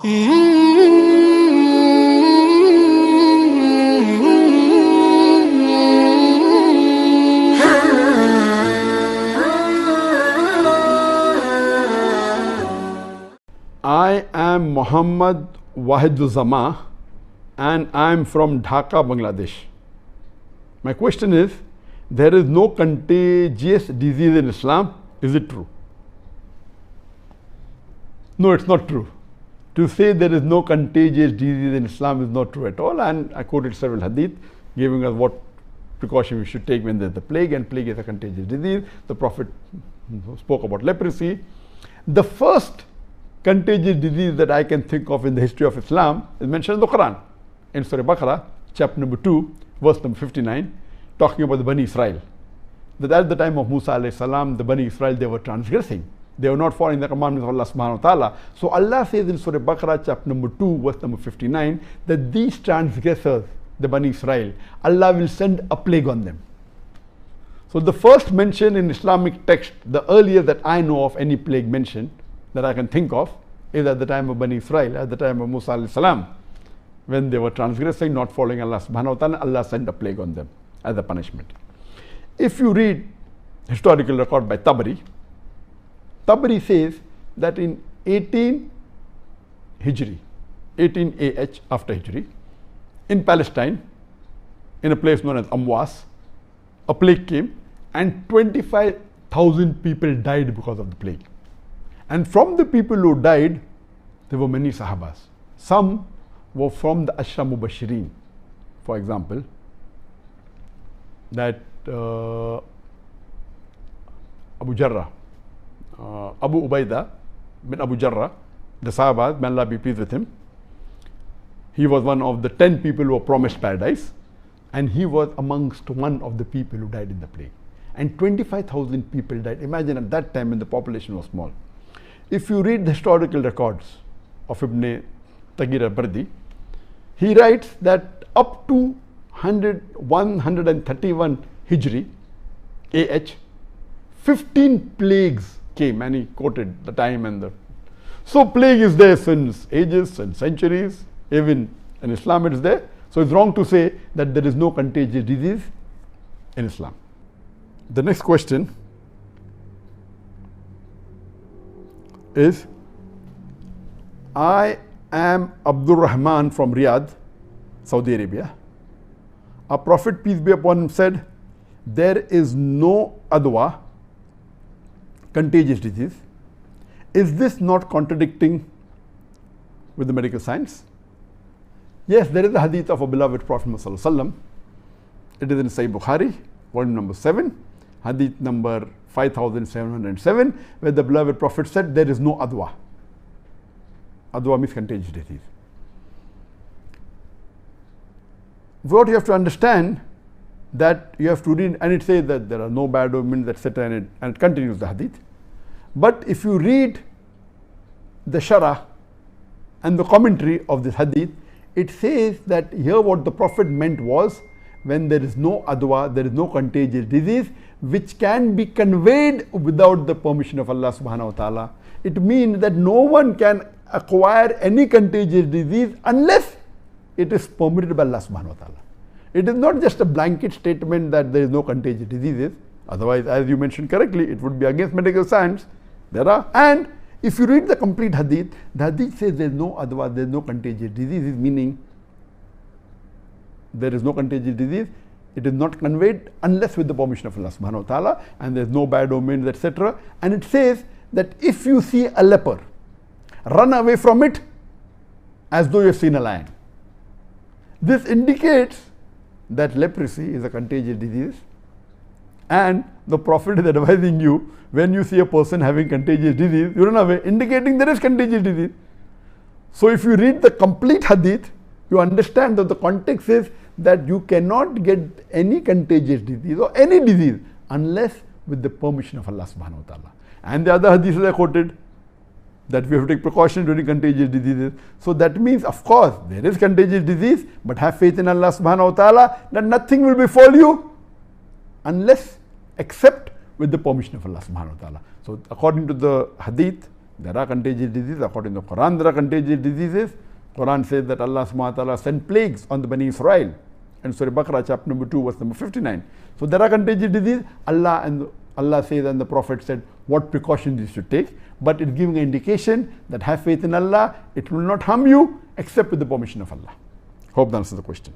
I am Muhammad Wahiduzama and I am from Dhaka, Bangladesh. My question is, there is no contagious disease in Islam. Is it true? No, it's not true. To say there is no contagious disease in Islam is not true at all. And I quoted several hadith giving us what precaution we should take when there is the plague, and plague is a contagious disease. The Prophet spoke about leprosy. The first contagious disease that I can think of in the history of Islam is mentioned in the Quran. In Surah Baqarah, chapter number 2, verse number 59, talking about the Bani Israel. That at the time of Musa alayhi salam, the Bani Israel, they were transgressing. They were not following the commandments of Allah subhanahu wa ta'ala. So Allah says in Surah Baqarah, chapter number 2, verse number 59, that these transgressors, the Bani Israel, Allah will send a plague on them. So the first mention in Islamic text, the earliest that I know of any plague mention that I can think of, is at the time of Bani Israel, at the time of Musa alayhi salam. When they were transgressing, not following Allah subhanahu wa ta'ala, Allah sent a plague on them as a punishment. If you read historical record by Tabari says that in 18 Hijri, 18 AH after Hijri, in Palestine, in a place known as Amwas, a plague came and 25,000 people died because of the plague. And from the people who died, there were many Sahabas. Some were from the Ashra Mubashirin. For example, that Abu Jarrah, Abu Ubaidah bin Abu Jarrah, the Sahaba, may Allah be pleased with him, he was one of the 10 people who were promised paradise, and he was amongst one of the people who died in the plague. And 25,000 people died. Imagine at that time when the population was small. If you read the historical records of Ibn Tagir al-Bardi, he writes that up to 131 Hijri, AH, 15 plagues came, and he quoted the time and the... So plague is there since ages and centuries, even in Islam it is there. So it's wrong to say that there is no contagious disease in Islam. The next question is, I am Abdul Rahman from Riyadh, Saudi Arabia. Our Prophet, peace be upon him, said, there is no adwa, contagious disease. Is this not contradicting with the medical science? Yes, there is a hadith of a beloved Prophet Muhammad sallallahu alaihi wasallam. It is in Sahih Bukhari, volume number 7, hadith number 5707, where the beloved Prophet said there is no adwa. Adwa means contagious disease. What you have to understand, that you have to read, and it says that there are no bad omens, etc., and it continues the hadith. But if you read the Sharah and the commentary of this hadith, it says that here what the Prophet meant was, when there is no adwa, there is no contagious disease which can be conveyed without the permission of Allah subhanahu wa ta'ala. It means that no one can acquire any contagious disease unless it is permitted by Allah subhanahu wa ta'ala. It is not just a blanket statement that there is no contagious diseases. Otherwise, as you mentioned correctly, it would be against medical science. There are, and if you read the complete hadith, the hadith says there is no adwa, there is no contagious diseases, meaning there is no contagious disease. It is not conveyed unless with the permission of Allah subhanahu wa ta'ala, and there is no bad omens, etc. And it says that if you see a leper, run away from it as though you have seen a lion. This indicates that leprosy is a contagious disease, and the Prophet is advising you, when you see a person having contagious disease, you run away, indicating there is contagious disease. So if you read the complete hadith, you understand that the context is that you cannot get any contagious disease or any disease unless with the permission of Allah subhanahu wa ta'ala. And the other hadiths I quoted, that we have to take precaution during contagious diseases. So that means, of course, there is contagious disease, but have faith in Allah subhanahu wa ta'ala that nothing will befall you unless, except with the permission of Allah subhanahu wa ta'ala. So according to the hadith, There are contagious diseases. According to the Quran, there are contagious diseases. Quran says that Allah subhanahu wa ta'ala sent plagues on the Bani Israel. And Surah Baqarah chapter number 2 verse number 59. So there are contagious diseases. Allah says and the Prophet said what precautions you should take. But it's giving an indication that have faith in Allah. It will not harm you except with the permission of Allah. Hope that answers the question.